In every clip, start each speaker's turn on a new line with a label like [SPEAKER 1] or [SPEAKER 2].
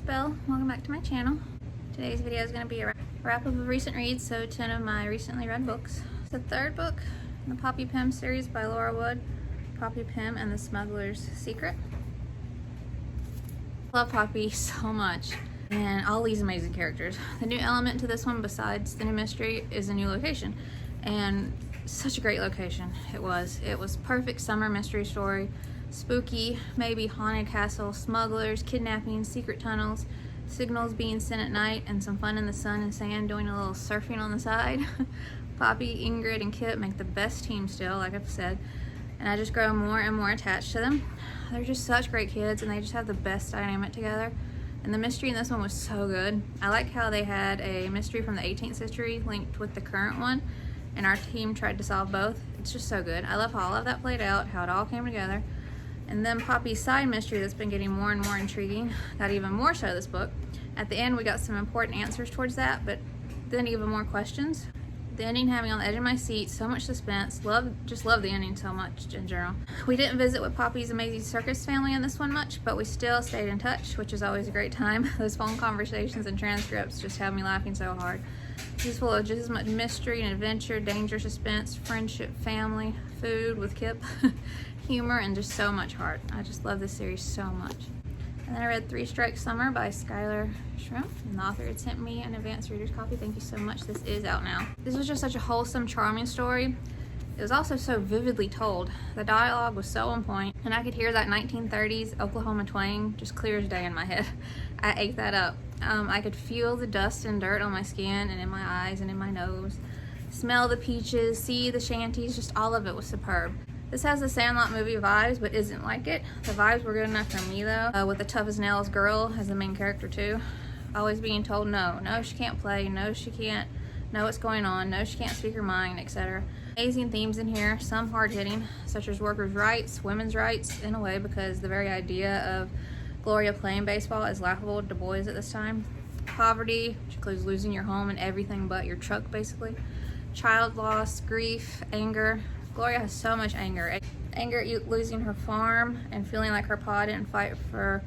[SPEAKER 1] Belle. Welcome back to my channel. Today's video is going to be a wrap-up of recent reads, so 10 of my recently read books. It's the third book in the Poppy Pym series by Laura Wood, Poppy Pym and the Smuggler's Secret. I love Poppy so much and all these amazing characters. The new element to this one, besides the new mystery, is a new location, and such a great location it was. It was perfect summer mystery story. Spooky, maybe haunted castle, smugglers, kidnapping, secret tunnels, signals being sent at night, and some fun in the sun and sand doing a little surfing on the side. Poppy, Ingrid, and Kit make the best team still, like I've said, and I just grow more and more attached to them. They're just such great kids, and they just have the best dynamic together. And the mystery in this one was so good. I like how they had a mystery from the 18th century linked with the current one, and our team tried to solve both. It's just so good. I love how all of that played out, how it all came together. And then Poppy's side mystery that's been getting more and more intriguing got even more so this book. At the end we got some important answers towards that, but then even more questions. The ending had me on the edge of my seat, so much suspense. Just love the ending so much in general. We didn't visit with Poppy's amazing circus family in this one much, but we still stayed in touch, which is always a great time. Those phone conversations and transcripts just have me laughing so hard. It's full of just as much mystery and adventure, danger, suspense, friendship, family, food with Kip, humor, and just so much heart. I just love this series so much. And then I read Three Strikes Summer by Skyler, Schrempp, and the author had sent me an advanced reader's copy. Thank you so much. This is out now. This was just such a wholesome, charming story. It was also so vividly told. The dialogue was so on point, and I could hear that 1930s Oklahoma twang just clear as day in my head. I ate that up. I could feel the dust and dirt on my skin and in my eyes and in my nose. Smell the peaches, see the shanties, just all of it was superb. This has the Sandlot movie vibes, but isn't like it. The vibes were good enough for me though, with the tough as nails girl as the main character too. Always being told no she can't play, no she can't know what's going on, no she can't speak her mind, etc. Amazing themes in here, some hard-hitting, such as workers' rights, women's rights in a way, because the very idea of Gloria playing baseball is laughable to boys at this time. Poverty, which includes losing your home and everything but your truck basically. Child loss, grief, anger. Gloria has so much anger. Anger at losing her farm and feeling like her pa didn't fight for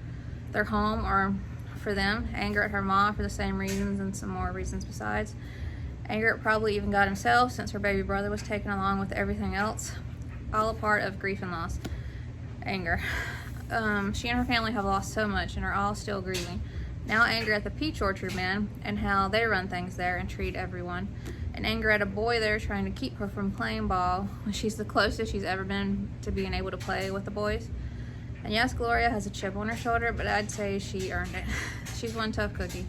[SPEAKER 1] their home or for them. Anger at her mom for the same reasons and some more reasons besides. Anger at probably even God himself, since her baby brother was taken along with everything else. All a part of grief and loss. Anger. She and her family have lost so much and are all still grieving. Now anger at the peach orchard men and how they run things there and treat everyone. And anger at a boy there trying to keep her from playing ball when she's the closest she's ever been to being able to play with the boys. And yes, Gloria has a chip on her shoulder, but I'd say she earned it. She's one tough cookie.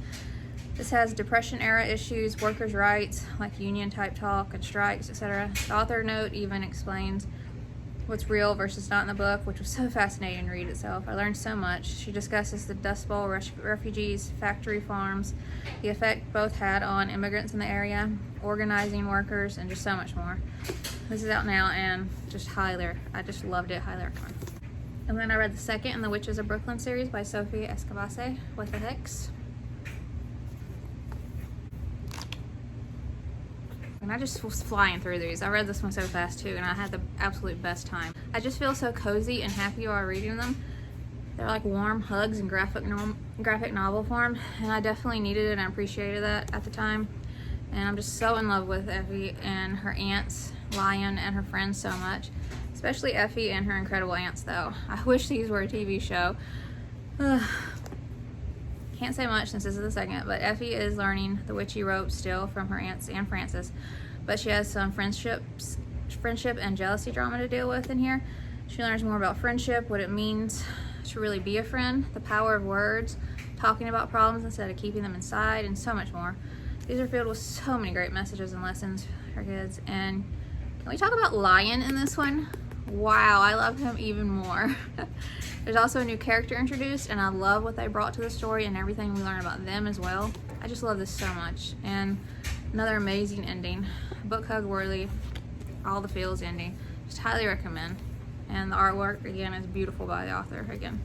[SPEAKER 1] This has Depression era issues, workers' rights, like union type talk and strikes, etc. The author note even explains what's real versus not in the book, which was so fascinating to read itself. I learned so much. She discusses the Dust Bowl refugees, factory farms, the effect both had on immigrants in the area, organizing workers, and just so much more. This is out now and I just loved it, highly recommend. And then I read the second in the Witches of Brooklyn series by Sophie Escabasse, What the Hex. And I just was flying through these. I read this one so fast too, and I had the absolute best time. I just feel so cozy and happy while reading them. They're like warm hugs in graphic novel form, and I definitely needed it and I appreciated that at the time. And I'm just so in love with Effie and her aunts, Lion, and her friends so much. Especially Effie and her incredible aunts though. I wish these were a TV show. Can't say much since this is the second, but Effie is learning the witchy ropes still from her aunts and Frances, but she has some friendship and jealousy drama to deal with in here. She learns more about friendship, what it means to really be a friend, the power of words, talking about problems instead of keeping them inside, and so much more. These are filled with so many great messages and lessons for kids. And can we talk about Lion in this one? Wow, I love him even more. There's also a new character introduced, and I love what they brought to the story and everything we learn about them as well. I just love this so much. And another amazing ending. Book hug worthy, all the feels ending. Just highly recommend. And the artwork, again, is beautiful by the author, again.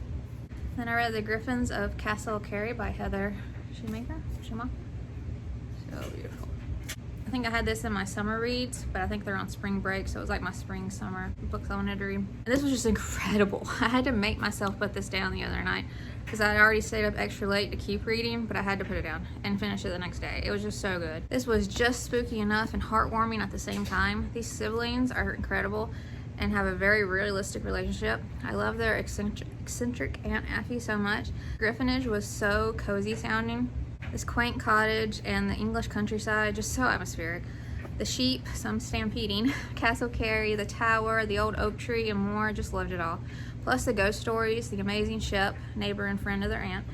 [SPEAKER 1] Then I read The Griffins of Castle Cary by Heather Shumaker. So beautiful. I think I had this in my summer reads, but I think they're on spring break, so it was like my spring summer books I wanted to read. And this was just incredible. I had to make myself put this down the other night. because I already stayed up extra late to keep reading, but I had to put it down and finish it the next day. It was just so good. This was just spooky enough and heartwarming at the same time. These siblings are incredible and have a very realistic relationship. I love their eccentric Aunt Effie so much. Griffinage was so cozy sounding. This quaint cottage and the English countryside, just so atmospheric. The sheep, some stampeding, Castle Cary, the tower, the old oak tree, and more. Just loved it all. Plus the ghost stories, the amazing Shep, neighbor and friend of their aunt,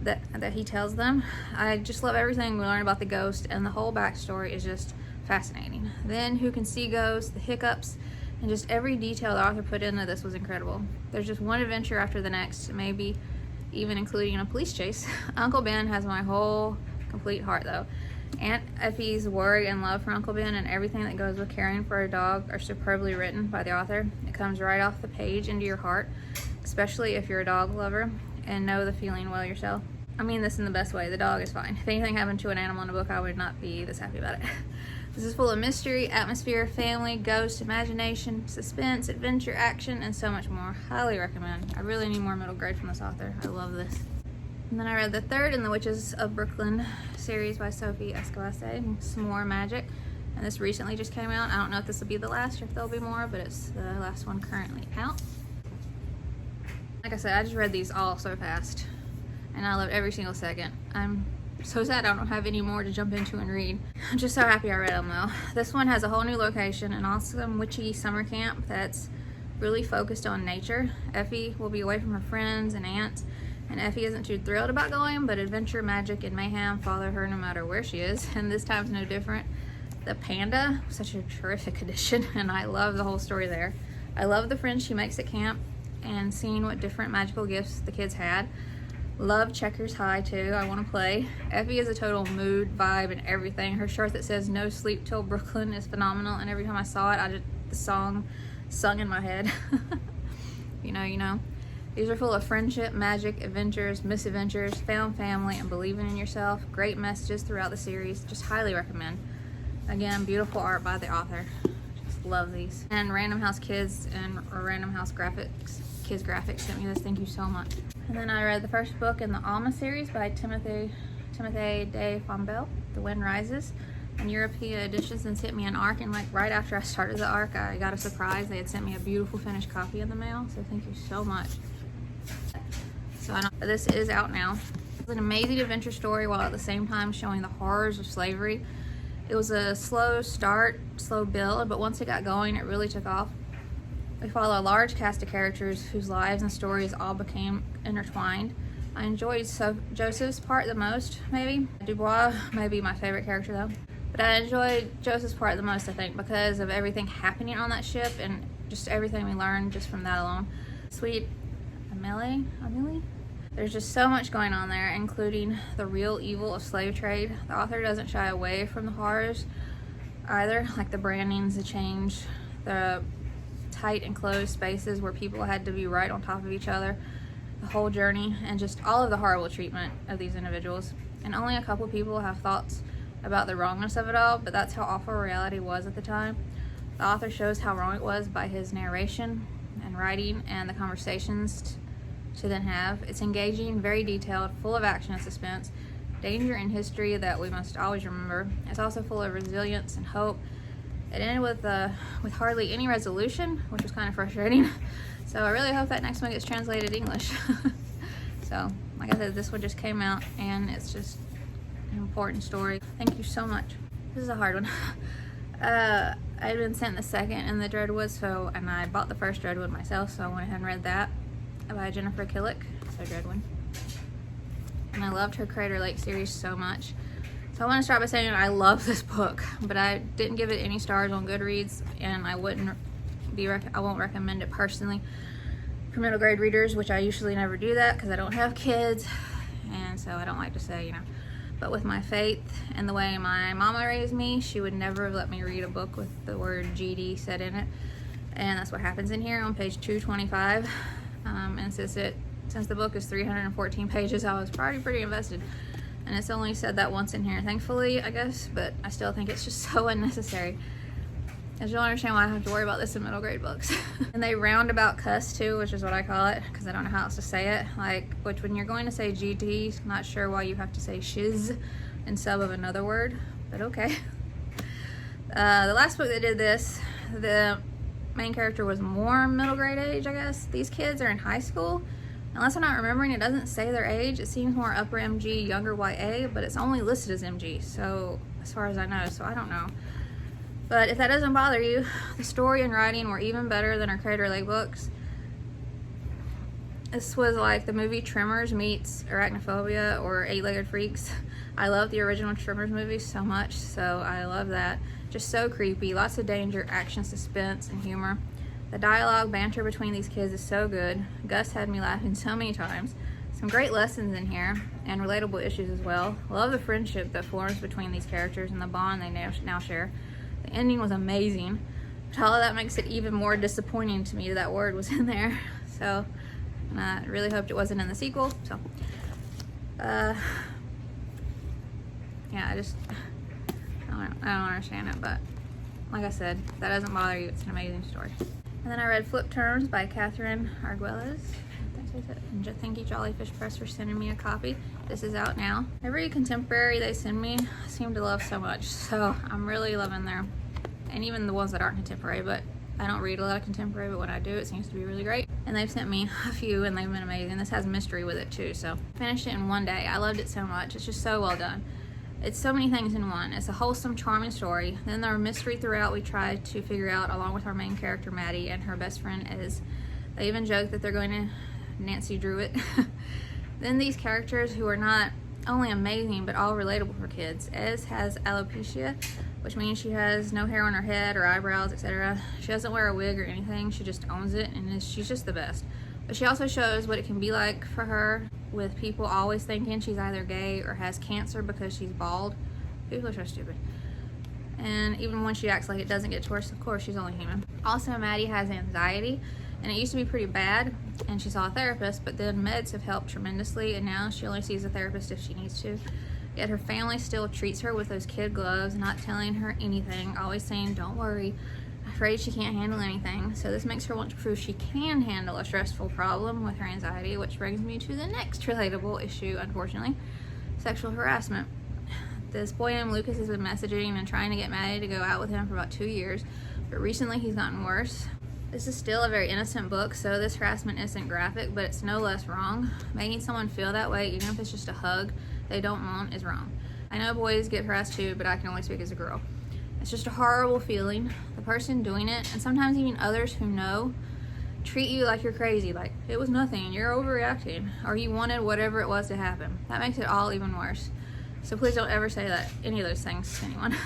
[SPEAKER 1] that he tells them. I just love everything we learn about the ghost, and the whole backstory is just fascinating. Then who can see ghosts, the hiccups, and just every detail the author put into this was incredible. There's just one adventure after the next, maybe even including a police chase. Uncle Ben has my whole complete heart though. Aunt Effie's worry and love for Uncle Ben and everything that goes with caring for a dog are superbly written by the author. It comes right off the page into your heart, especially if you're a dog lover and know the feeling well yourself. I mean this in the best way. The dog is fine. If anything happened to an animal in a book, I would not be this happy about it. This is full of mystery, atmosphere, family, ghost, imagination, suspense, adventure, action, and so much more. Highly recommend. I really need more middle grade from this author. I love this. And then I read the third in the Witches of Brooklyn series by Sophie Escabasse, Some More Magic. And this recently just came out. I don't know if this will be the last or if there'll be more, but it's the last one currently out. Like I said, I just read these all so fast. And I loved every single second. I'm so sad I don't have any more to jump into and read. I'm just so happy I read them though. This one has a whole new location, an awesome witchy summer camp that's really focused on nature. Effie will be away from her friends and aunts, and Effie isn't too thrilled about going, but adventure, magic, and mayhem follow her no matter where she is, and this time's no different. The panda, such a terrific addition, and I love the whole story there. I love the friends she makes at camp and seeing what different magical gifts the kids had. Love Checkers High too, I want to play. Effie is a total mood, vibe, and everything. Her shirt that says "No Sleep Till Brooklyn" is phenomenal, and every time I saw it, the song sung in my head. You know. These are full of friendship, magic, adventures, misadventures, found family, and believing in yourself. Great messages throughout the series. Just highly recommend. Again, beautiful art by the author. Just love these. And Random House Kids and Random House Kids Graphics sent me this. Thank you so much. And then I read the first book in the Alma series by Timothée de Fombelle, The Wind Rises. And European Editions and sent me an arc, and like right after I started the arc, I got a surprise. They had sent me a beautiful finished copy in the mail, so thank you so much. So this is out now. It's an amazing adventure story while at the same time showing the horrors of slavery. It was a slow start, slow build, but once it got going, it really took off. We follow a large cast of characters whose lives and stories all became intertwined. I enjoyed Joseph's part the most, maybe. Dubois may be my favorite character though. But I enjoyed Joseph's part the most, I think, because of everything happening on that ship and just everything we learned just from that alone. Sweet Amelie? There's just so much going on there, including the real evil of slave trade. The author doesn't shy away from the horrors either, like the brandings, the change, the tight enclosed spaces where people had to be right on top of each other, the whole journey, and just all of the horrible treatment of these individuals. And only a couple people have thoughts about the wrongness of it all, but that's how awful reality was at the time. The author shows how wrong it was by his narration and writing and the conversations to then have. It's engaging, very detailed, full of action and suspense, danger and history that we must always remember. It's also full of resilience and hope. It ended with hardly any resolution, which was kind of frustrating. So I really hope that next one gets translated English. So, like I said, this one just came out, and it's just an important story. Thank you so much. This is a hard one. I had been sent the second in the Dreadwood, and I bought the first Dreadwood myself, so I went ahead and read that by Jennifer Killick, so Dreadwood. And I loved her Crater Lake series so much. So I want to start by saying I love this book, but I didn't give it any stars on Goodreads, and I won't recommend it personally for middle grade readers, which I usually never do that because I don't have kids, and so I don't like to say, But with my faith and the way my mama raised me, she would never have let me read a book with the word GD said in it. And that's what happens in here on page 225. And since the book is 314 pages, I was probably pretty invested. And it's only said that once in here, thankfully, I guess, but I still think it's just so unnecessary. As you'll understand why I have to worry about this in middle grade books. And they roundabout cuss too, which is what I call it, because I don't know how else to say it. Like, which when you're going to say GT, not sure why you have to say shiz instead of another word, but okay. The last book that did this, the main character was more middle grade age, I guess. These kids are in high school. Unless I'm not remembering, it doesn't say their age. It seems more upper MG, younger YA, but it's only listed as MG, so as far as I know, so I don't know. But if that doesn't bother you, the story and writing were even better than our Crater Lake books. This was like the movie Tremors meets Arachnophobia or Eight-Legged Freaks. I love the original Tremors movie so much, so I love that. Just so creepy, lots of danger, action, suspense, and humor. The dialogue, banter between these kids is so good. Gus had me laughing so many times. Some great lessons in here, and relatable issues as well. Love the friendship that forms between these characters and the bond they now share. The ending was amazing, but all of that makes it even more disappointing to me that that word was in there. So, and I really hoped it wasn't in the sequel. So, yeah, I don't understand it, but like I said, if that doesn't bother you, it's an amazing story. And then I read Flip Terms by Katherine Arguelles. And thank you, Jollyfish Press, for sending me a copy. This is out now. Every contemporary they send me, I seem to love so much. So I'm really loving their, and even the ones that aren't contemporary, but I don't read a lot of contemporary, but when I do, it seems to be really great. And they've sent me a few, and they've been amazing. This has mystery with it too, so finished it in one day. I loved it so much. It's just so well done. It's so many things in one. It's a wholesome, charming story. Then there are mystery throughout we try to figure out, along with our main character, Maddie, and her best friend, Ez. They even joke that they're going to Nancy Drew it. Then these characters who are not only amazing, but all relatable for kids. Ez has alopecia, which means she has no hair on her head or eyebrows, etc. She doesn't wear a wig or anything. She just owns it, and she's just the best. But she also shows what it can be like for her, with people always thinking she's either gay or has cancer because she's bald. People are so stupid. And even when she acts like it doesn't get worse, of course, she's only human. Also, Maddie has anxiety, and it used to be pretty bad, and she saw a therapist, but then meds have helped tremendously, and now she only sees a therapist if she needs to. Yet her family still treats her with those kid gloves, not telling her anything, always saying, "Don't worry, afraid she can't handle anything." So this makes her want to prove she can handle a stressful problem with her anxiety, which brings me to the next relatable issue, unfortunately, sexual harassment. This boy named Lucas has been messaging and trying to get Maddie to go out with him for about 2 years, but recently he's gotten worse. This is still a very innocent book, so this harassment isn't graphic, but it's no less wrong. Making someone feel that way, even if it's just a hug they don't want, is wrong. I know boys get harassed too, but I can only speak as a girl. It's just a horrible feeling. The person doing it, and sometimes even others who know, treat you like you're crazy, like it was nothing, you're overreacting, or you wanted whatever it was to happen. That makes it all even worse. So please don't ever say that, any of those things to anyone.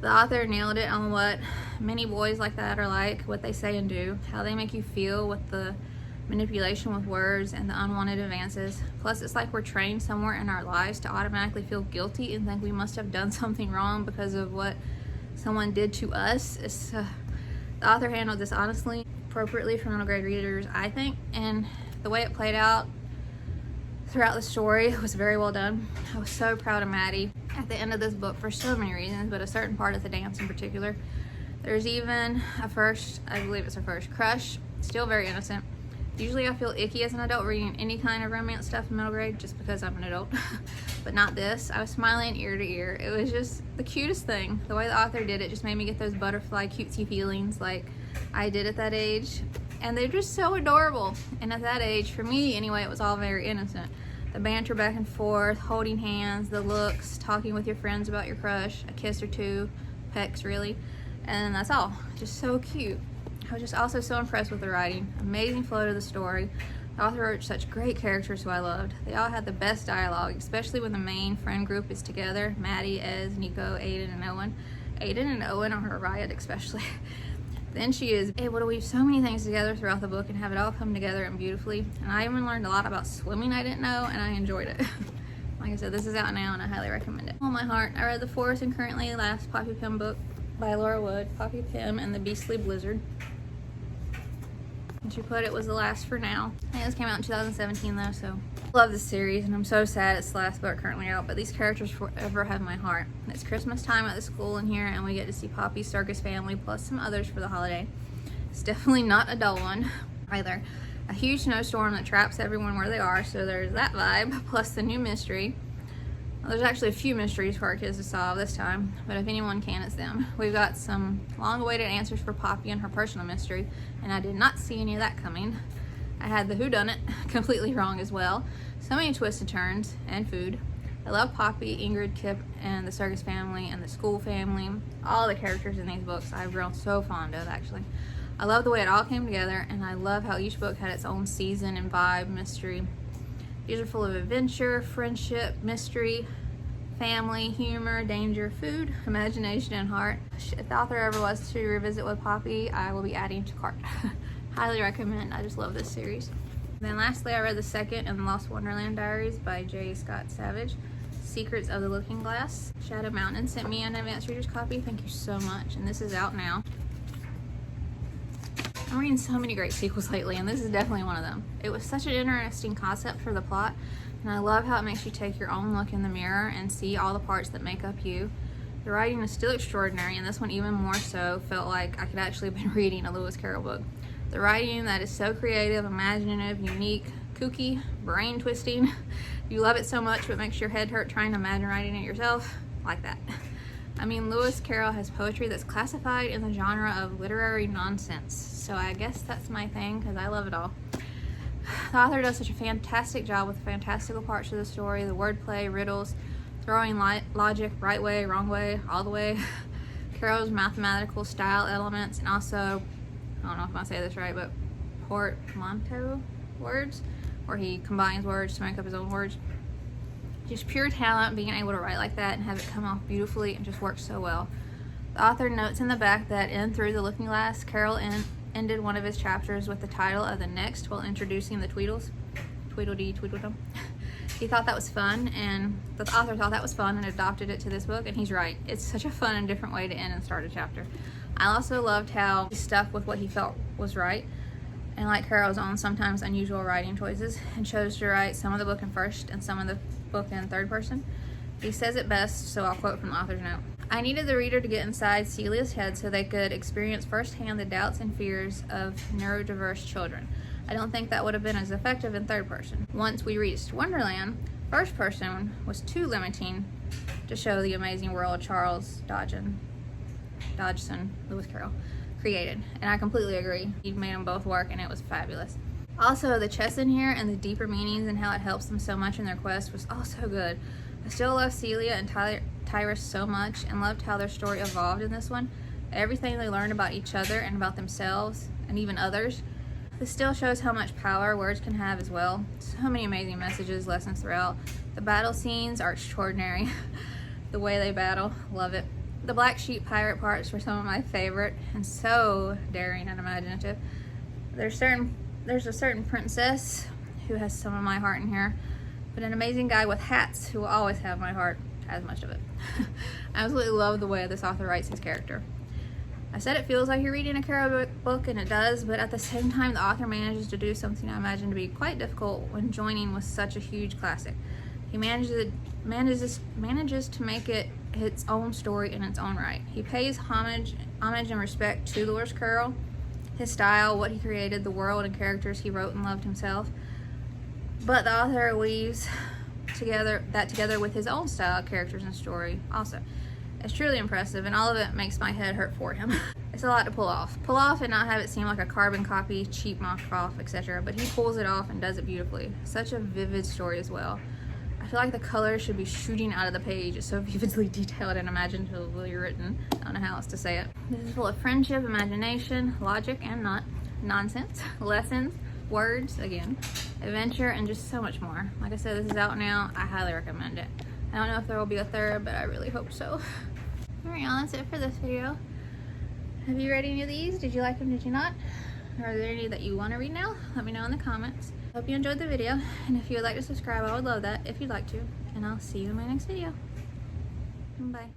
[SPEAKER 1] The author nailed it on what many boys like that are like, what they say and do, how they make you feel with the manipulation with words and the unwanted advances. Plus, it's like we're trained somewhere in our lives to automatically feel guilty and think we must have done something wrong because of what someone did to us. The author handled this honestly, appropriately for middle grade readers, I think, and the way it played out throughout the story was very well done. I was so proud of Maddie at the end of this book for so many reasons, but a certain part of the dance in particular. There's even a first, I believe it's her first crush, still very innocent. Usually I feel icky as an adult reading any kind of romance stuff in middle grade just because I'm an adult, but not this. I was smiling ear to ear. It was just the cutest thing. The way the author did it just made me get those butterfly cutesy feelings like I did at that age. And they're just so adorable. And at that age, for me anyway, it was all very innocent. The banter back and forth, holding hands, the looks, talking with your friends about your crush, a kiss or two, pecks really, and that's all. Just so cute. I was just also so impressed with the writing. Amazing flow to the story. The author wrote such great characters who I loved. They all had the best dialogue, especially when the main friend group is together. Maddie, Ez, Nico, Aiden, and Owen. Aiden and Owen on her riot especially. Then she is able to weave so many things together throughout the book and have it all come together and beautifully. And I even learned a lot about swimming I didn't know, and I enjoyed it. Like I said, this is out now and I highly recommend it. On my heart, I read the fourth and currently last Poppy Pym book by Laura Wood, Poppy Pym and the Beastly Blizzard. And she put it was the last for now. I think this came out in 2017 though, so I love this series and I'm so sad it's the last book currently out, but these characters forever have my heart. It's Christmas time at the school in here and we get to see Poppy's circus family plus some others for the holiday. It's definitely not a dull one either. A huge snowstorm that traps everyone where they are, so there's that vibe, plus the new mystery. Well, there's actually a few mysteries for our kids to solve this time, but if anyone can, it's them. We've got some long-awaited answers for Poppy and her personal mystery, and I did not see any of that coming. I had the whodunit completely wrong as well. So many twisted turns, and food. I love Poppy, Ingrid, Kip, and the circus family, and the school family. All the characters in these books I've grown so fond of, actually. I love the way it all came together, and I love how each book had its own season and vibe, mystery. These are full of adventure, friendship, mystery, family, humor, danger, food, imagination, and heart. If the author ever was to revisit with Poppy, I will be adding to cart. Highly recommend. I just love this series. And then lastly, I read the second in the Lost Wonderland Diaries by J. Scott Savage, Secrets of the Looking Glass. Shadow Mountain sent me an advanced reader's copy. Thank you so much. And this is out now. I'm reading so many great sequels lately, and this is definitely one of them. It was such an interesting concept for the plot, and I love how it makes you take your own look in the mirror and see all the parts that make up you. The writing is still extraordinary, and this one even more so felt like I could actually have been reading a Lewis Carroll book. The writing that is so creative, imaginative, unique, kooky, brain-twisting. You love it so much but makes your head hurt trying to imagine writing it yourself, like that. I mean, Lewis Carroll has poetry that's classified in the genre of literary nonsense, so I guess that's my thing because I love it all. The author does such a fantastic job with the fantastical parts of the story, the wordplay, riddles, throwing logic right way, wrong way, all the way, Carroll's mathematical style elements, and also, I don't know if I'm going to say this right, but portmanteau words, where he combines words to make up his own words. Just pure talent, being able to write like that and have it come off beautifully and just works so well. The author notes in the back that in Through the Looking Glass, Carroll ended one of his chapters with the title of the next while introducing the Tweedles. Tweedledee, Tweedledum. He thought that was fun, and the author thought that was fun and adopted it to this book, and he's right. It's such a fun and different way to end and start a chapter. I also loved how he stuck with what he felt was right, and like Carroll's own sometimes unusual writing choices, and chose to write some of the book in first and some of the book in third person. He says it best, so I'll quote from the author's note. I needed the reader to get inside Celia's head so they could experience firsthand the doubts and fears of neurodiverse children. I don't think that would have been as effective in third person. Once we reached Wonderland, first person was too limiting to show the amazing world Charles Dodgson, Lewis Carroll, created, and I completely agree. He made them both work, and it was fabulous. Also, the chess in here and the deeper meanings and how it helps them so much in their quest was all so good. I still love Celia and Tyrus so much and loved how their story evolved in this one. Everything they learned about each other and about themselves and even others. This still shows how much power words can have as well. So many amazing messages, lessons throughout. The battle scenes are extraordinary. The way they battle, love it. The Black Sheep pirate parts were some of my favorite and so daring and imaginative. There's a certain princess who has some of my heart in here, but an amazing guy with hats who will always have my heart has much of it. I absolutely love the way this author writes his character. I said it feels like you're reading a Carroll book, and it does, but at the same time the author manages to do something I imagine to be quite difficult when joining with such a huge classic. He manages to make it its own story in its own right. He pays homage and respect to Lewis Carroll, his style, what he created, the world and characters he wrote and loved himself. But the author weaves together with his own style, characters, and story also. It's truly impressive, and all of it makes my head hurt for him. It's a lot to pull off and not have it seem like a carbon copy, cheap knockoff, etc. But he pulls it off and does it beautifully. Such a vivid story as well. I feel like the colors should be shooting out of the page. It's so vividly detailed and imaginatively written. I don't know how else to say it. This is full of friendship, imagination, logic and nonsense, lessons, words, again, adventure, and just so much more. Like I said, this is out now. I highly recommend it. I don't know if there will be a third, but I really hope so. Alright, y'all, that's it for this video. Have you read any of these? Did you like them? Did you not? Are there any that you want to read now? Let me know in the comments. Hope you enjoyed the video, and if you would like to subscribe, I would love that if you'd like to, and I'll see you in my next video. Bye.